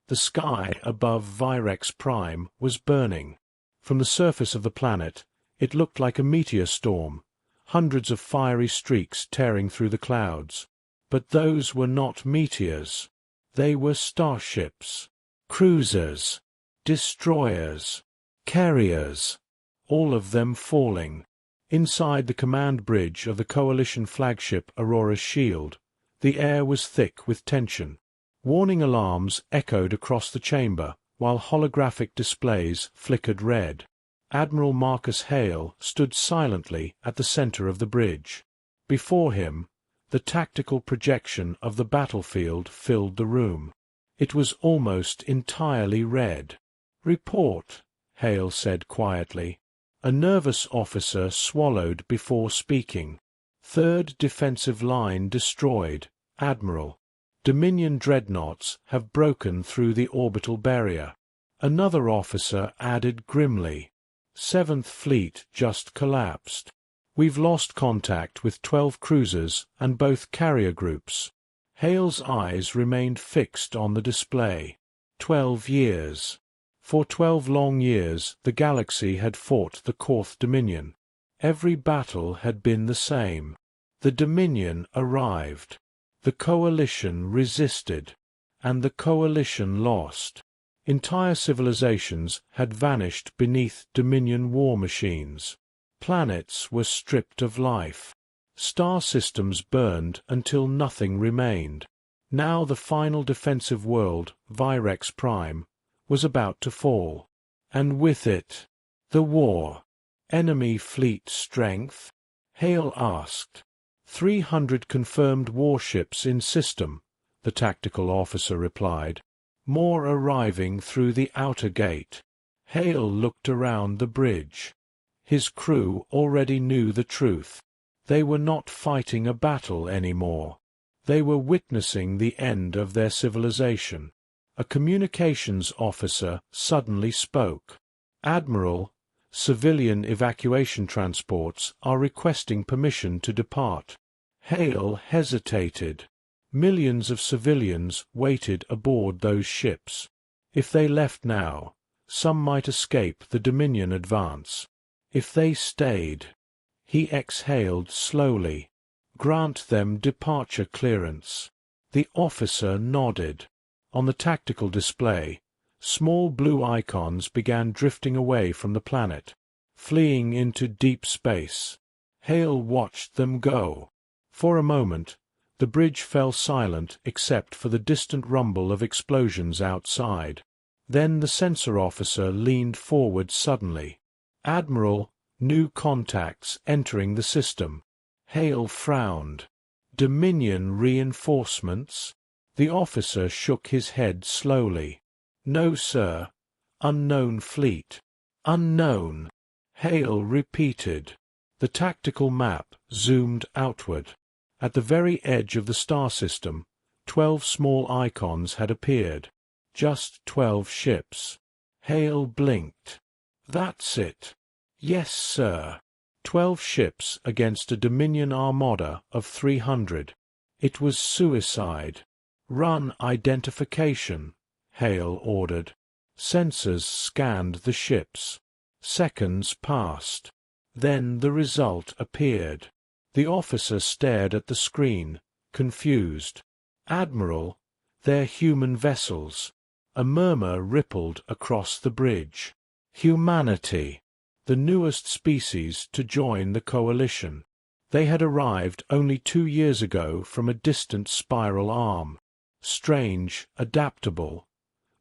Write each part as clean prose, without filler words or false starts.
The sky above Virex Prime was burning. From the surface of the planet, it looked like a meteor storm, hundreds of fiery streaks tearing through the clouds. But those were not meteors. They were starships, cruisers, destroyers, carriers, all of them falling. Inside the command bridge of the Coalition flagship Aurora's Shield, the air was thick with tension. Warning alarms echoed across the chamber, while holographic displays flickered red. Admiral Marcus Hale stood silently at the center of the bridge. Before him, the tactical projection of the battlefield filled the room. It was almost entirely red. "Report," Hale said quietly. A nervous officer swallowed before speaking. "Third defensive line destroyed, Admiral. Dominion dreadnoughts have broken through the orbital barrier." Another officer added grimly, "Seventh Fleet just collapsed. We've lost contact with 12 cruisers and both carrier groups." Hale's eyes remained fixed on the display. 12 years. For 12 long years the galaxy had fought the Korth Dominion. Every battle had been the same. The Dominion arrived. The Coalition resisted. And the Coalition lost. Entire civilizations had vanished beneath Dominion war machines. Planets were stripped of life. Star systems burned until nothing remained. Now the final defensive world, Virex Prime, was about to fall. And with it, the war. "Enemy fleet strength?" Hale asked. 300 confirmed warships in system," the tactical officer replied. "More arriving through the outer gate." Hale looked around the bridge. His crew already knew the truth. They were not fighting a battle anymore. They were witnessing the end of their civilization. A communications officer suddenly spoke. "Admiral, civilian evacuation transports are requesting permission to depart." Hale hesitated. Millions of civilians waited aboard those ships. If they left now, some might escape the Dominion advance. If they stayed, he exhaled slowly. "Grant them departure clearance." The officer nodded. On the tactical display, small blue icons began drifting away from the planet, fleeing into deep space. Hale watched them go. For a moment, the bridge fell silent except for the distant rumble of explosions outside. Then the sensor officer leaned forward suddenly. "Admiral, new contacts entering the system." Hale frowned. "Dominion reinforcements?" The officer shook his head slowly. "No, sir. Unknown fleet." "Unknown," Hale repeated. The tactical map zoomed outward. At the very edge of the star system, 12 small icons had appeared. Just 12 ships. Hale blinked. "That's it." "Yes, sir." 12 ships against a Dominion armada of 300. It was suicide. "Run identification," Hale ordered. Sensors scanned the ships. Seconds passed. Then the result appeared. The officer stared at the screen, confused. "Admiral, they're human vessels." A murmur rippled across the bridge. Humanity. The newest species to join the Coalition. They had arrived only 2 years ago from a distant spiral arm. Strange, adaptable,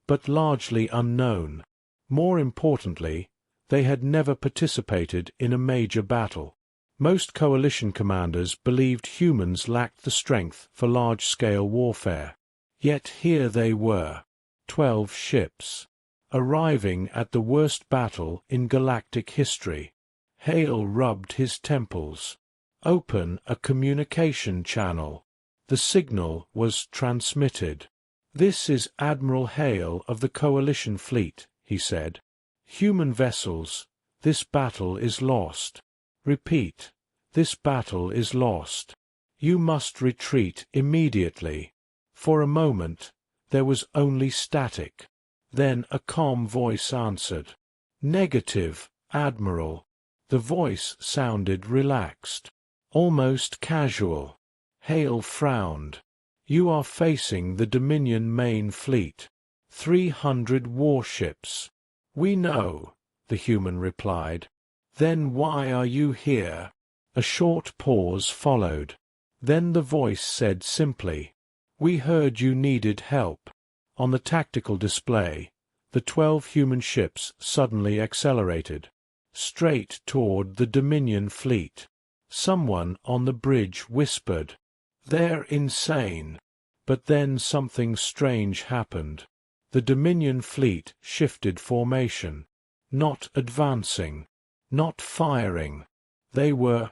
but largely unknown. More importantly, they had never participated in a major battle. Most Coalition commanders believed humans lacked the strength for large-scale warfare. Yet here they were, 12 ships, arriving at the worst battle in galactic history. Hale rubbed his temples. "Open a communication channel." The signal was transmitted. "This is Admiral Hale of the Coalition fleet," he said. "Human vessels, this battle is lost. Repeat, this battle is lost. You must retreat immediately." For a moment, There was only static. Then a calm voice answered. "Negative, Admiral." The voice sounded relaxed, almost casual. Hale frowned. "You are facing the Dominion main fleet. 300 warships." "We know," the human replied. "Then why are you here?" A short pause followed. Then the voice said simply, "We heard you needed help." On the tactical display, the 12 human ships suddenly accelerated, straight toward the Dominion fleet. Someone on the bridge whispered, "They're insane." But then something strange happened. The Dominion fleet shifted formation, not advancing, not firing. They were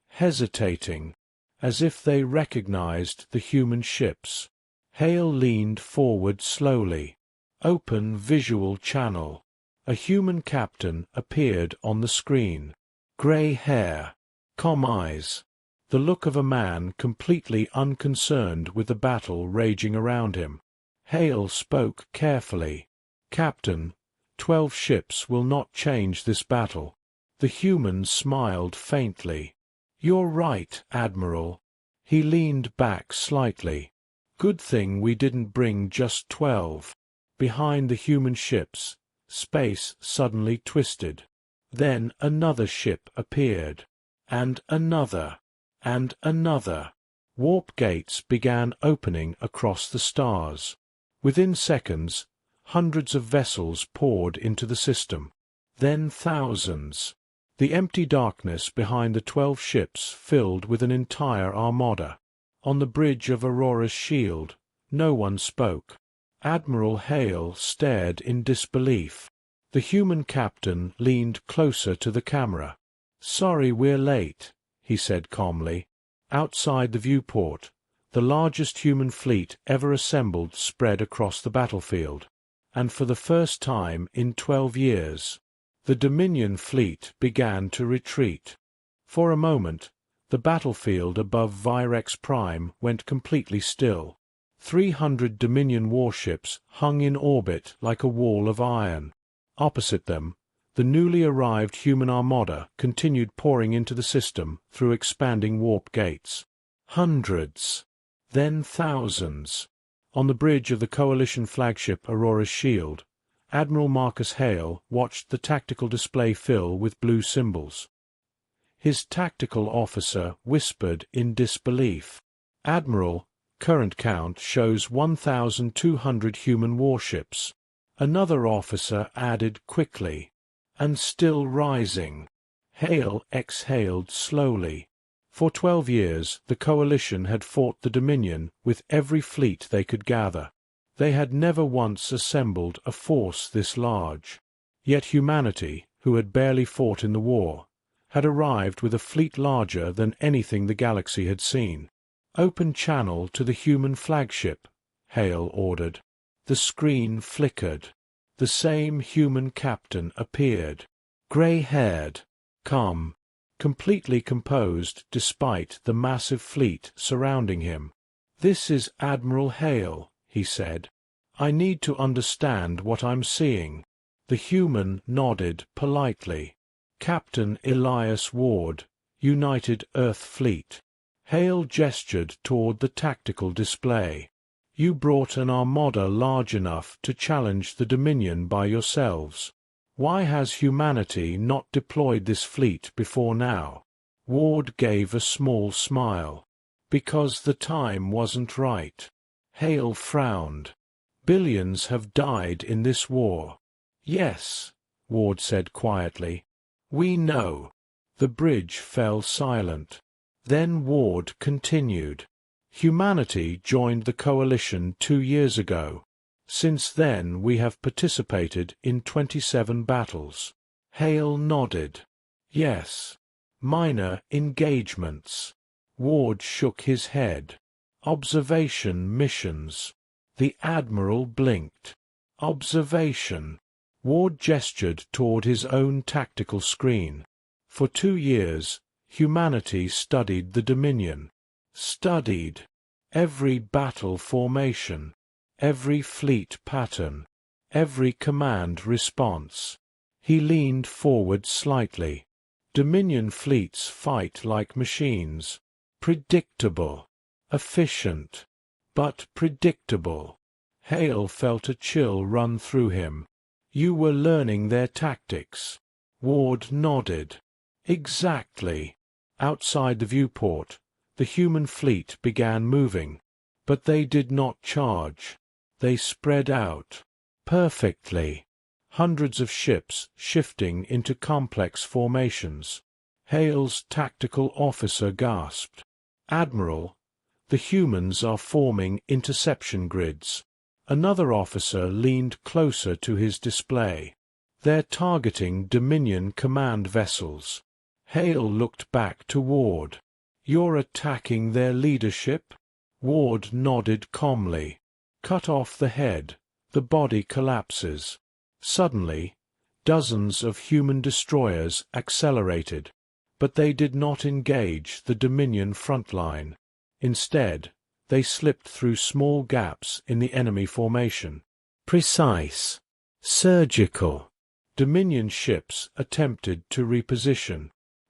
hesitating, as if they recognized the human ships. Hale leaned forward slowly. Open visual channel. A human captain appeared on the screen. Gray hair, calm eyes, the look of a man completely unconcerned with the battle raging around him. Hale spoke carefully. "Captain, 12 ships will not change this battle." The human smiled faintly. "You're right, Admiral." He leaned back slightly. "Good thing we didn't bring just 12. Behind the human ships, space suddenly twisted. Then another ship appeared. And another. And another. Warp gates began opening across the stars. Within seconds, hundreds of vessels poured into the system. Then thousands. The empty darkness behind the 12 ships filled with an entire armada. On the bridge of Aurora's shield, no one spoke. Admiral Hale stared in disbelief. The human captain leaned closer to the camera. "Sorry we're late," he said calmly. Outside the viewport, the largest human fleet ever assembled spread across the battlefield. And for the first time in 12 years, the Dominion fleet began to retreat. For a moment, the battlefield above Virex Prime went completely still. 300 Dominion warships hung in orbit like a wall of iron. Opposite them, the newly arrived human armada continued pouring into the system through expanding warp gates. Hundreds. Then thousands. On the bridge of the Coalition flagship Aurora's Shield, Admiral Marcus Hale watched the tactical display fill with blue symbols. His tactical officer whispered in disbelief, "Admiral, current count shows 1,200 human warships." Another officer added quickly, "And still rising." Hale exhaled slowly. For 12 years the Coalition had fought the Dominion with every fleet they could gather. They had never once assembled a force this large. Yet humanity, who had barely fought in the war, had arrived with a fleet larger than anything the galaxy had seen. "Open channel to the human flagship," Hale ordered. The screen flickered. The same human captain appeared. Gray-haired, calm, completely composed despite the massive fleet surrounding him. "This is Admiral Hale," he said. "I need to understand what I'm seeing." The human nodded politely. "Captain Elias Ward, United Earth Fleet." Hale gestured toward the tactical display. "You brought an armada large enough to challenge the Dominion by yourselves. Why has humanity not deployed this fleet before now?" Ward gave a small smile. "Because the time wasn't right." Hale frowned. "Billions have died in this war." "Yes," Ward said quietly. "We know." The bridge fell silent. Then Ward continued. "Humanity joined the Coalition 2 years ago. Since then we have participated in 27 battles." Hale nodded. "Yes. Minor engagements." Ward shook his head. "Observation missions." The Admiral blinked. "Observation." Ward gestured toward his own tactical screen. "For 2 years, humanity studied the Dominion. Studied every battle formation, every fleet pattern, every command response. He leaned forward slightly. Dominion fleets fight like machines. Predictable. Efficient. But predictable. Hale felt a chill run through him. You were learning their tactics. Ward nodded. Exactly. Outside the viewport, the human fleet began moving. But they did not charge. They spread out. Perfectly. Hundreds of ships shifting into complex formations. Hale's tactical officer gasped. Admiral, the humans are forming interception grids. Another officer leaned closer to his display. They're targeting Dominion command vessels. Hale looked back to Ward. You're attacking their leadership? Ward nodded calmly. Cut off the head. The body collapses. Suddenly, dozens of human destroyers accelerated. But they did not engage the Dominion front line. Instead, they slipped through small gaps in the enemy formation. Precise. Surgical. Dominion ships attempted to reposition.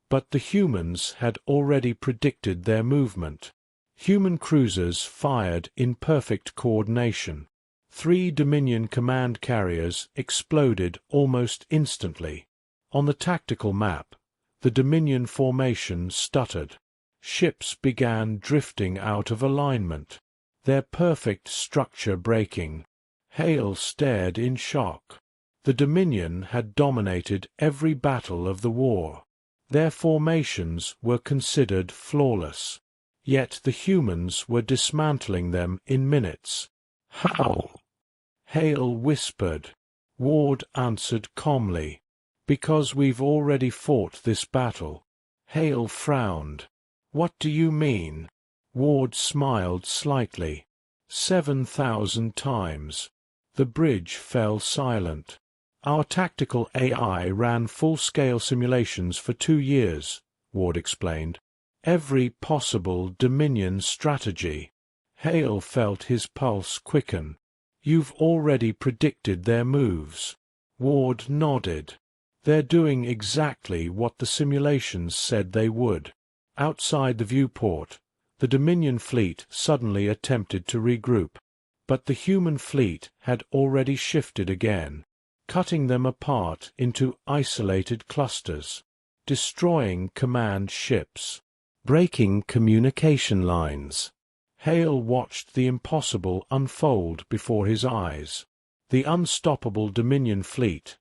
But the humans had already predicted their movement. Human cruisers fired in perfect coordination. 3 Dominion command carriers exploded almost instantly. On the tactical map, the Dominion formation stuttered. Ships began drifting out of alignment, their perfect structure breaking. Hale stared in shock. The Dominion had dominated every battle of the war. Their formations were considered flawless. Yet the humans were dismantling them in minutes. How? Hale whispered. Ward answered calmly. Because we've already fought this battle. Hale frowned. What do you mean? Ward smiled slightly. 7,000 times. The bridge fell silent. Our tactical AI ran full-scale simulations for 2 years, Ward explained. Every possible Dominion strategy. Hale felt his pulse quicken. You've already predicted their moves. Ward nodded. They're doing exactly what the simulations said they would. Outside the viewport, the Dominion fleet suddenly attempted to regroup. But the human fleet had already shifted again, cutting them apart into isolated clusters, destroying command ships, breaking communication lines. Hale watched the impossible unfold before his eyes. The unstoppable Dominion fleet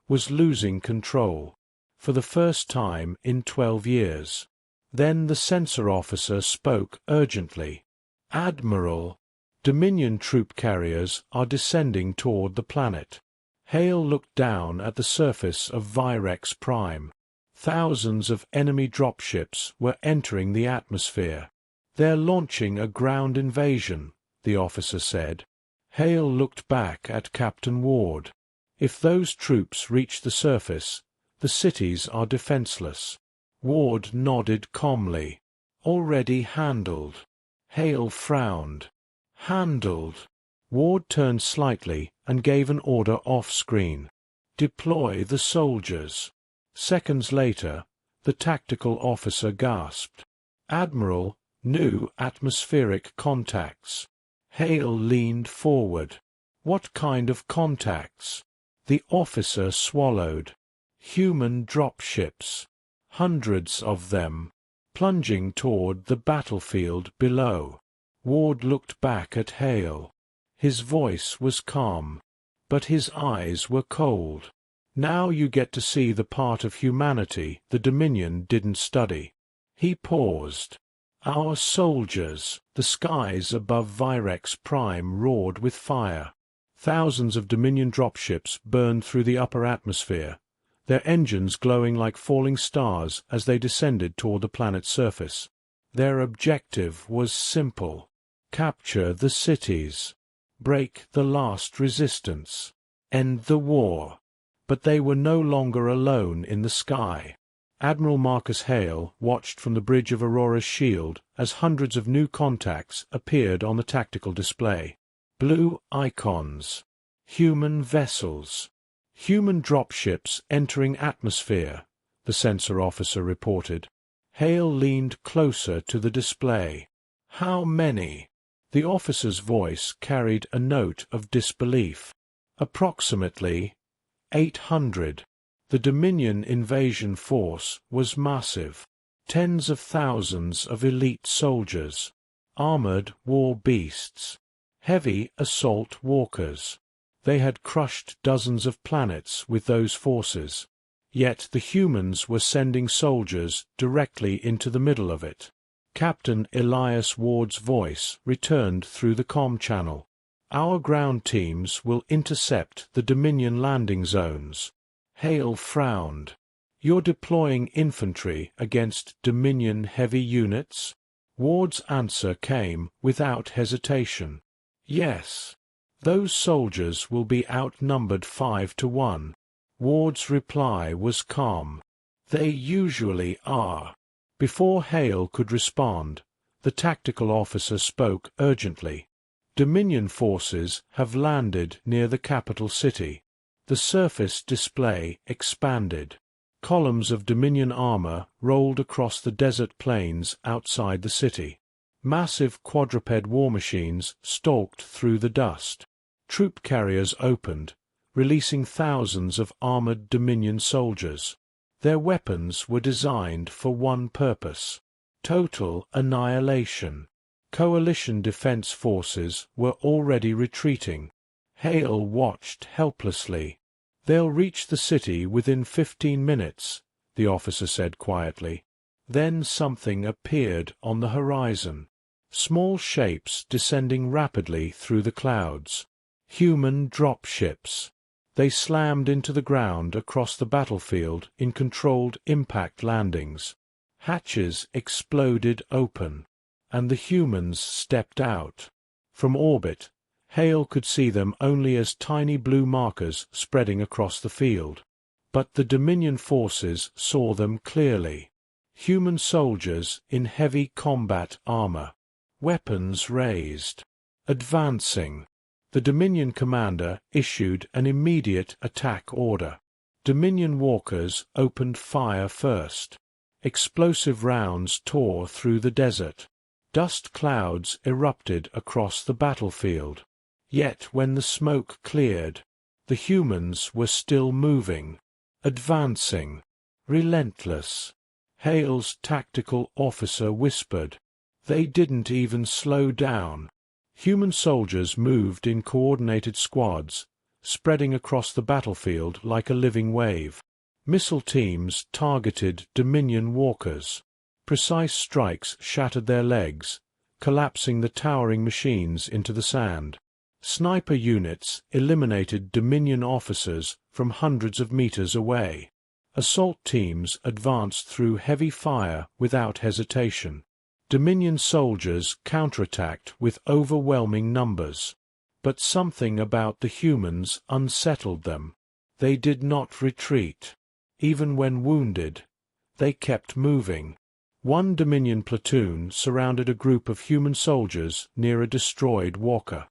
was losing control, for the first time in 12 years. Then the sensor officer spoke urgently. Admiral, Dominion troop carriers are descending toward the planet. Hale looked down at the surface of Virex Prime. Thousands of enemy dropships were entering the atmosphere. They're launching a ground invasion, the officer said. Hale looked back at Captain Ward. If those troops reach the surface, the cities are defenseless. Ward nodded calmly. Already handled. Hale frowned. Handled. Ward turned slightly and gave an order off-screen. Deploy the soldiers. Seconds later, the tactical officer gasped. Admiral, new atmospheric contacts. Hale leaned forward. What kind of contacts? The officer swallowed. Human dropships. Hundreds of them, plunging toward the battlefield below. Ward looked back at Hale. His voice was calm, but his eyes were cold. Now you get to see the part of humanity the Dominion didn't study. He paused. Our soldiers. The skies above Virex Prime roared with fire. Thousands of Dominion dropships burned through the upper atmosphere, their engines glowing like falling stars as they descended toward the planet's surface. Their objective was simple. Capture the cities. Break the last resistance. End the war. But they were no longer alone in the sky. Admiral Marcus Hale watched from the bridge of Aurora's shield as hundreds of new contacts appeared on the tactical display. Blue icons. Human vessels. Human dropships entering atmosphere, the sensor officer reported. Hale leaned closer to the display. How many? The officer's voice carried a note of disbelief. Approximately 800. The Dominion invasion force was massive. Tens of thousands of elite soldiers. Armored war beasts. Heavy assault walkers. They had crushed dozens of planets with those forces. Yet the humans were sending soldiers directly into the middle of it. Captain Elias Ward's voice returned through the comm channel. Our ground teams will intercept the Dominion landing zones. Hale frowned. You're deploying infantry against Dominion heavy units? Ward's answer came without hesitation. Yes. Those soldiers will be outnumbered 5-1. Ward's reply was calm. They usually are. Before Hale could respond, the tactical officer spoke urgently. Dominion forces have landed near the capital city. The surface display expanded. Columns of Dominion armor rolled across the desert plains outside the city. Massive quadruped war machines stalked through the dust. Troop carriers opened, releasing thousands of armored Dominion soldiers. Their weapons were designed for one purpose: total annihilation. Coalition defense forces were already retreating. Hale watched helplessly. They'll reach the city within 15 minutes, the officer said quietly. Then something appeared on the horizon. Small shapes descending rapidly through the clouds. Human dropships. They slammed into the ground across the battlefield in controlled impact landings. Hatches exploded open, and the humans stepped out. From orbit, Hale could see them only as tiny blue markers spreading across the field. But the Dominion forces saw them clearly. Human soldiers in heavy combat armor. Weapons raised. Advancing. The Dominion commander issued an immediate attack order. Dominion walkers opened fire first. Explosive rounds tore through the desert. Dust clouds erupted across the battlefield. Yet when the smoke cleared, the humans were still moving, advancing, relentless. Hale's tactical officer whispered. They didn't even slow down. Human soldiers moved in coordinated squads, spreading across the battlefield like a living wave. Missile teams targeted Dominion walkers. Precise strikes shattered their legs, collapsing the towering machines into the sand. Sniper units eliminated Dominion officers from hundreds of meters away. Assault teams advanced through heavy fire without hesitation. Dominion soldiers counterattacked with overwhelming numbers. But something about the humans unsettled them. They did not retreat. Even when wounded, they kept moving. One Dominion platoon surrounded a group of human soldiers near a destroyed walker.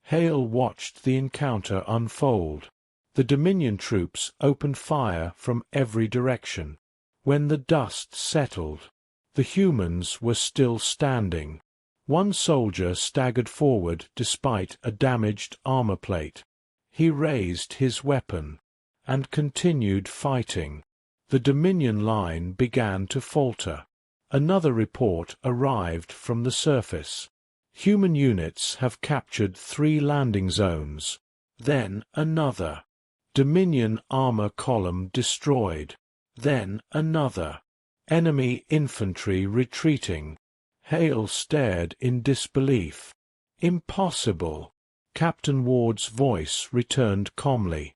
Hale watched the encounter unfold. The Dominion troops opened fire from every direction. When the dust settled, the humans were still standing. One soldier staggered forward despite a damaged armor plate. He raised his weapon and continued fighting. The Dominion line began to falter. Another report arrived from the surface. Human units have captured 3 landing zones. Then another. Dominion armor column destroyed. Then another. Enemy infantry retreating. Hale stared in disbelief. Impossible. Captain Ward's voice returned calmly.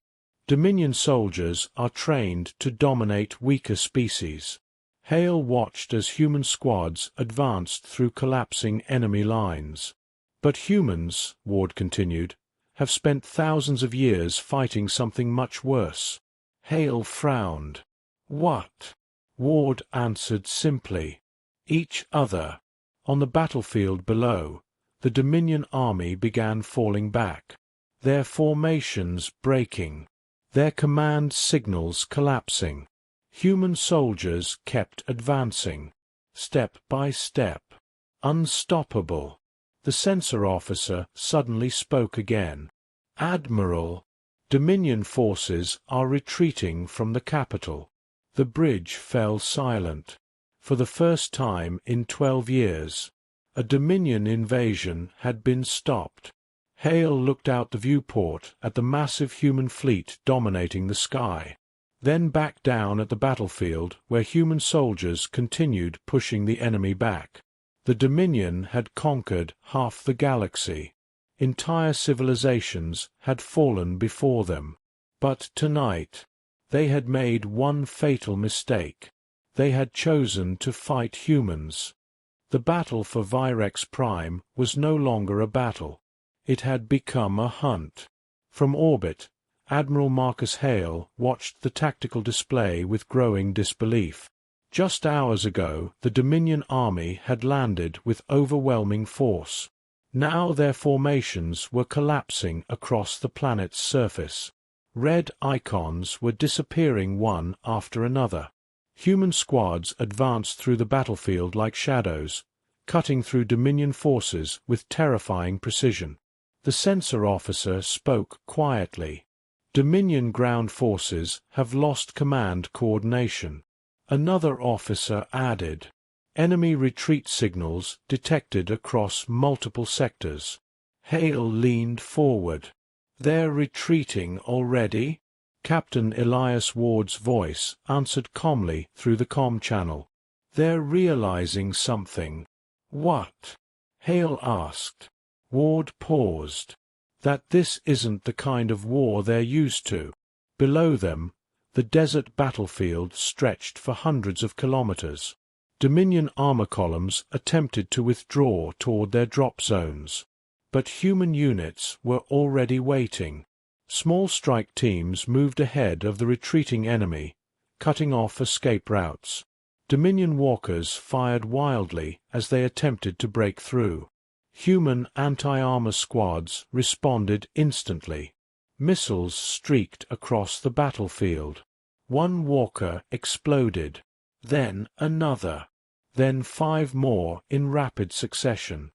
Dominion soldiers are trained to dominate weaker species. Hale watched as human squads advanced through collapsing enemy lines. But humans, Ward continued, have spent thousands of years fighting something much worse. Hale frowned. What? Ward answered simply. Each other. On the battlefield below, the Dominion army began falling back, their formations breaking, their command signals collapsing. Human soldiers kept advancing, step by step, unstoppable. The censor officer suddenly spoke again. "Admiral, Dominion forces are retreating from the capital." The bridge fell silent. For the first time in 12 years, a Dominion invasion had been stopped. Hale looked out the viewport at the massive human fleet dominating the sky, then back down at the battlefield where human soldiers continued pushing the enemy back. The Dominion had conquered half the galaxy. Entire civilizations had fallen before them. But tonight, they had made one fatal mistake. They had chosen to fight humans. The battle for Virex Prime was no longer a battle. It had become a hunt. From orbit, Admiral Marcus Hale watched the tactical display with growing disbelief. Just hours ago, the Dominion army had landed with overwhelming force. Now their formations were collapsing across the planet's surface. Red icons were disappearing one after another. Human squads advanced through the battlefield like shadows, cutting through Dominion forces with terrifying precision. The censor officer spoke quietly. "Dominion ground forces have lost command coordination." Another officer added, "Enemy retreat signals detected across multiple sectors." Hale leaned forward. "They're retreating already?" Captain Elias Ward's voice answered calmly through the comm channel. "They're realizing something." "What?" Hale asked. Ward paused. "That this isn't the kind of war they're used to." Below them, the desert battlefield stretched for hundreds of kilometers. Dominion armor columns attempted to withdraw toward their drop zones. But human units were already waiting. Small strike teams moved ahead of the retreating enemy, cutting off escape routes. Dominion walkers fired wildly as they attempted to break through. Human anti-armor squads responded instantly. Missiles streaked across the battlefield. One walker exploded, then another, then 5 more in rapid succession.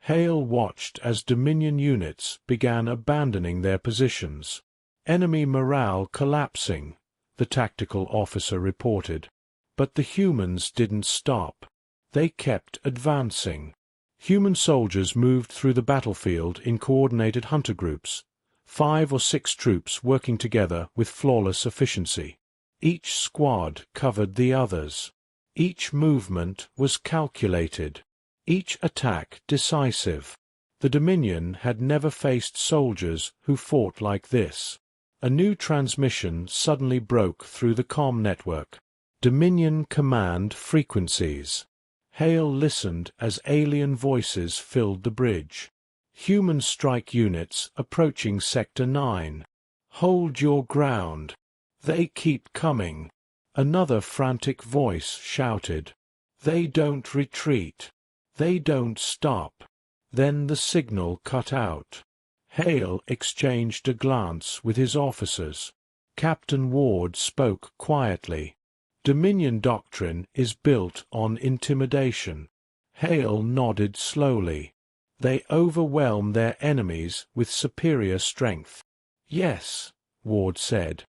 Hale watched as Dominion units began abandoning their positions. "Enemy morale collapsing," the tactical officer reported. But the humans didn't stop. They kept advancing. Human soldiers moved through the battlefield in coordinated hunter groups, 5 or 6 troops working together with flawless efficiency. Each squad covered the others. Each movement was calculated. Each attack decisive. The Dominion had never faced soldiers who fought like this. A new transmission suddenly broke through the comm network. Dominion command frequencies. Hale listened as alien voices filled the bridge. "Human strike units approaching Sector 9. Hold your ground. They keep coming." Another frantic voice shouted. "They don't retreat. They don't stop." Then the signal cut out. Hale exchanged a glance with his officers. Captain Ward spoke quietly. "Dominion doctrine is built on intimidation." Hale nodded slowly. "They overwhelm their enemies with superior strength." "Yes," Ward said.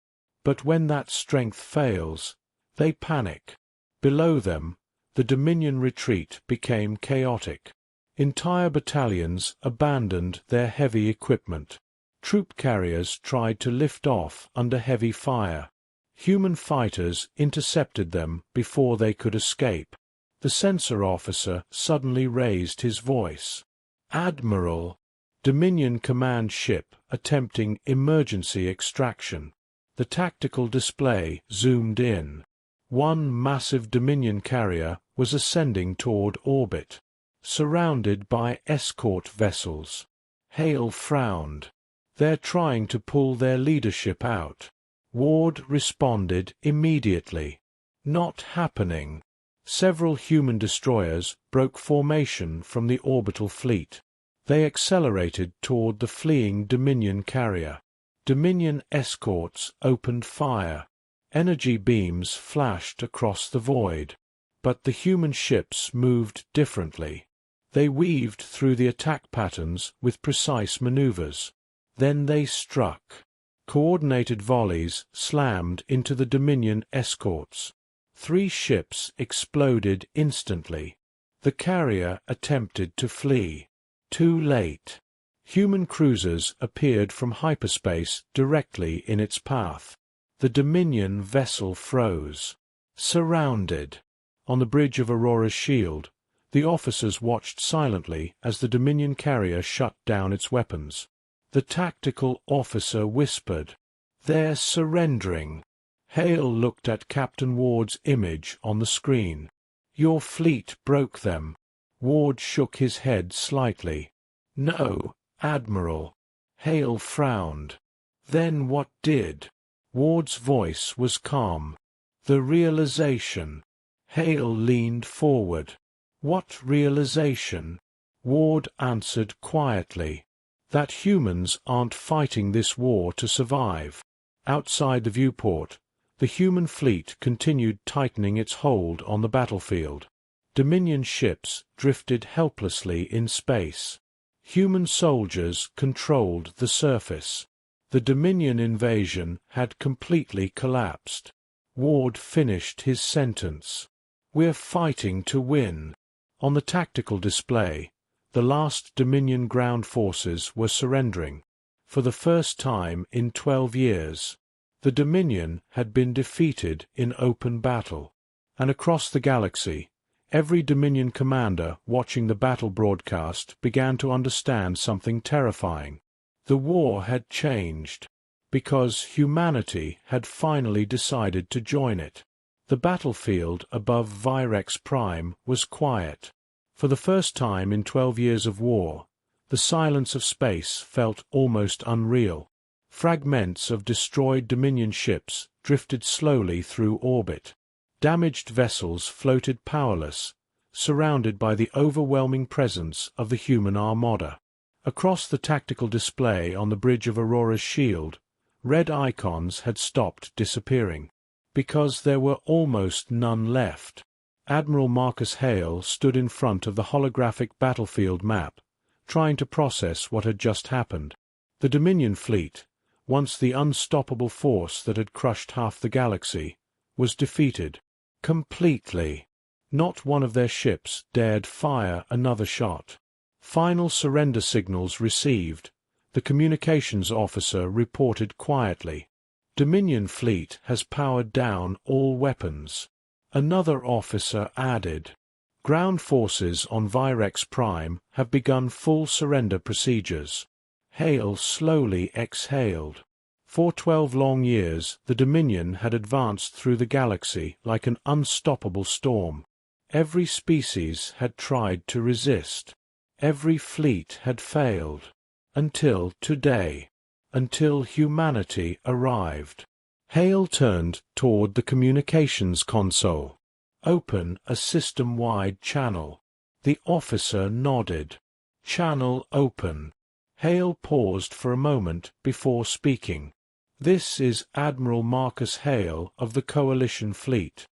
"But when that strength fails, they panic." Below them, the Dominion retreat became chaotic. Entire battalions abandoned their heavy equipment. Troop carriers tried to lift off under heavy fire. Human fighters intercepted them before they could escape. The censor officer suddenly raised his voice. "Admiral, Dominion command ship attempting emergency extraction." The tactical display zoomed in. One massive Dominion carrier was ascending toward orbit, surrounded by escort vessels. Hale frowned. "They're trying to pull their leadership out." Ward responded immediately. "Not happening." Several human destroyers broke formation from the orbital fleet. They accelerated toward the fleeing Dominion carrier. Dominion escorts opened fire. Energy beams flashed across the void. But the human ships moved differently. They weaved through the attack patterns with precise maneuvers. Then they struck. Coordinated volleys slammed into the Dominion escorts. 3 ships exploded instantly. The carrier attempted to flee. Too late. Human cruisers appeared from hyperspace directly in its path. The Dominion vessel froze. Surrounded. On the bridge of Aurora's shield, the officers watched silently as the Dominion carrier shut down its weapons. The tactical officer whispered, "They're surrendering." Hale looked at Captain Ward's image on the screen. "Your fleet broke them." Ward shook his head slightly. "No, Admiral." Hale frowned. "Then what did?" Ward's voice was calm. "The realization." Hale leaned forward. "What realization?" Ward answered quietly. "That humans aren't fighting this war to survive." Outside the viewport, the human fleet continued tightening its hold on the battlefield. Dominion ships drifted helplessly in space. Human soldiers controlled the surface. The Dominion invasion had completely collapsed. Ward finished his sentence. "We're fighting to win." On the tactical display, the last Dominion ground forces were surrendering. For the first time in 12 years, the Dominion had been defeated in open battle. And across the galaxy, every Dominion commander watching the battle broadcast began to understand something terrifying. The war had changed, because humanity had finally decided to join it. The battlefield above Virex Prime was quiet. For the first time in 12 years of war, the silence of space felt almost unreal. Fragments of destroyed Dominion ships drifted slowly through orbit. Damaged vessels floated powerless, surrounded by the overwhelming presence of the human armada. Across the tactical display on the bridge of Aurora's shield, red icons had stopped disappearing, because there were almost none left. Admiral Marcus Hale stood in front of the holographic battlefield map, trying to process what had just happened. The Dominion fleet, once the unstoppable force that had crushed half the galaxy, was defeated. Completely. Not one of their ships dared fire another shot. Final surrender signals received. The communications officer reported quietly. "Dominion fleet has powered down all weapons." Another officer added, "Ground forces on Virex Prime have begun full surrender procedures." Hale slowly exhaled. For 12 long years, the Dominion had advanced through the galaxy like an unstoppable storm. Every species had tried to resist. Every fleet had failed. Until today. Until humanity arrived. Hale turned toward the communications console. "Open a system-wide channel." The officer nodded. "Channel open." Hale paused for a moment before speaking. "This is Admiral Marcus Hale of the Coalition Fleet."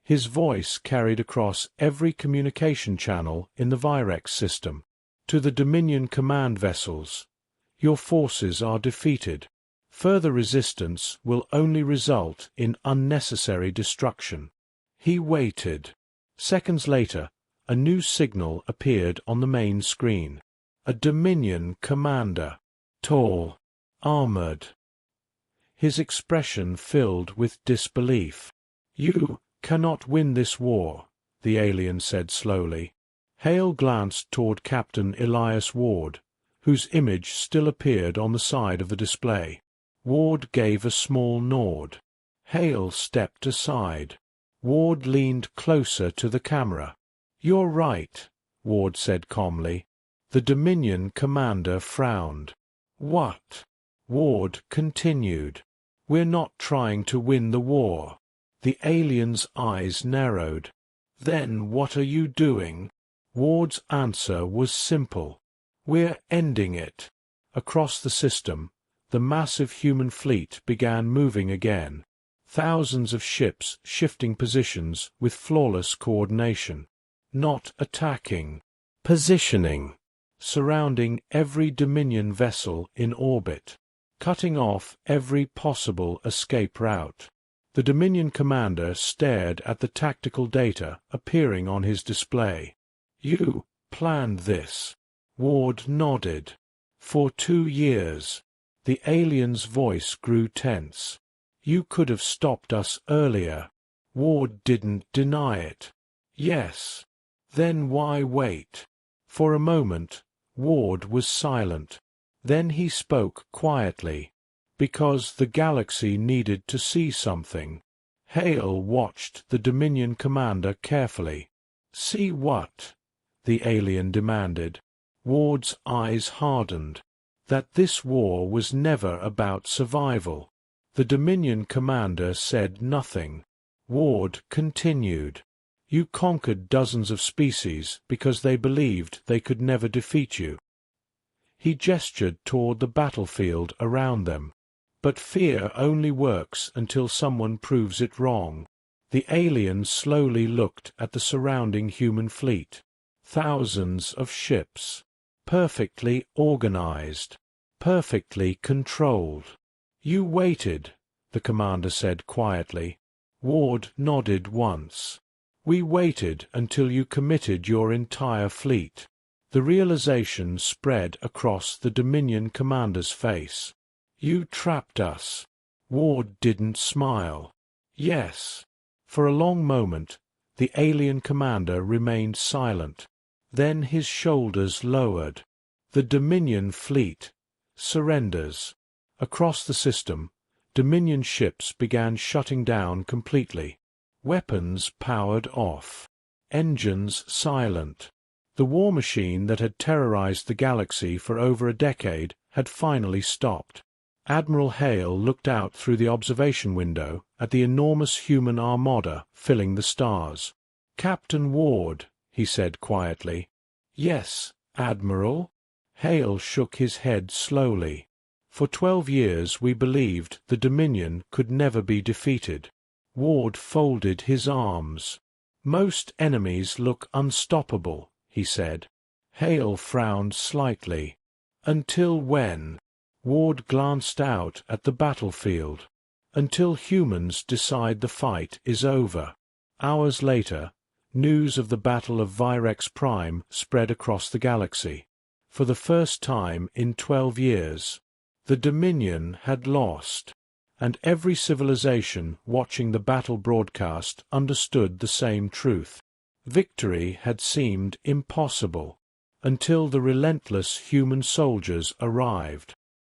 His voice carried across every communication channel in the Virex system. "To the Dominion command vessels. Your forces are defeated. Further resistance will only result in unnecessary destruction." He waited. Seconds later, a new signal appeared on the main screen. A Dominion commander. Tall. Armored. His expression filled with disbelief. "You cannot win this war," the alien said slowly. Hale glanced toward Captain Elias Ward, whose image still appeared on the side of the display. Ward gave a small nod. Hale stepped aside. Ward leaned closer to the camera. "You're right," Ward said calmly. The Dominion commander frowned. "What?" Ward continued. "We're not trying to win the war." The alien's eyes narrowed. "Then what are you doing?" Ward's answer was simple. We're ending it. Across the system, the massive human fleet began moving again. Thousands of ships shifting positions with flawless coordination. Not attacking. Positioning. Surrounding every Dominion vessel in orbit. Cutting off every possible escape route. The Dominion commander stared at the tactical data appearing on his display. You planned this. Ward nodded. For 2 years. The alien's voice grew tense. You could have stopped us earlier. Ward didn't deny it. Yes. Then why wait? For a moment, Ward was silent. Then he spoke quietly. Because the galaxy needed to see something. Hale watched the Dominion commander carefully. See what? The alien demanded. Ward's eyes hardened. That this war was never about survival. The Dominion commander said nothing. Ward continued. You conquered dozens of species because they believed they could never defeat you. He gestured toward the battlefield around them. But fear only works until someone proves it wrong. The alien slowly looked at the surrounding human fleet. Thousands of ships. Perfectly organized. Perfectly controlled. You waited, the commander said quietly. Ward nodded once. We waited until you committed your entire fleet. The realization spread across the Dominion commander's face. You trapped us. Ward didn't smile. Yes. For a long moment, the alien commander remained silent. Then his shoulders lowered. The Dominion fleet surrenders. Across the system, Dominion ships began shutting down completely. Weapons powered off. Engines silent. The war machine that had terrorized the galaxy for over a decade had finally stopped. Admiral Hale looked out through the observation window at the enormous human armada filling the stars. Captain Ward, he said quietly. Yes, Admiral. Hale shook his head slowly. For 12 years we believed the Dominion could never be defeated. Ward folded his arms. Most enemies look unstoppable, he said. Hale frowned slightly. Until when? Ward glanced out at the battlefield. Until humans decide the fight is over. Hours later, news of the Battle of Virex Prime spread across the galaxy. For the first time in 12 years, the Dominion had lost. And every civilization watching the battle broadcast understood the same truth. Victory had seemed impossible. Until the relentless human soldiers arrived.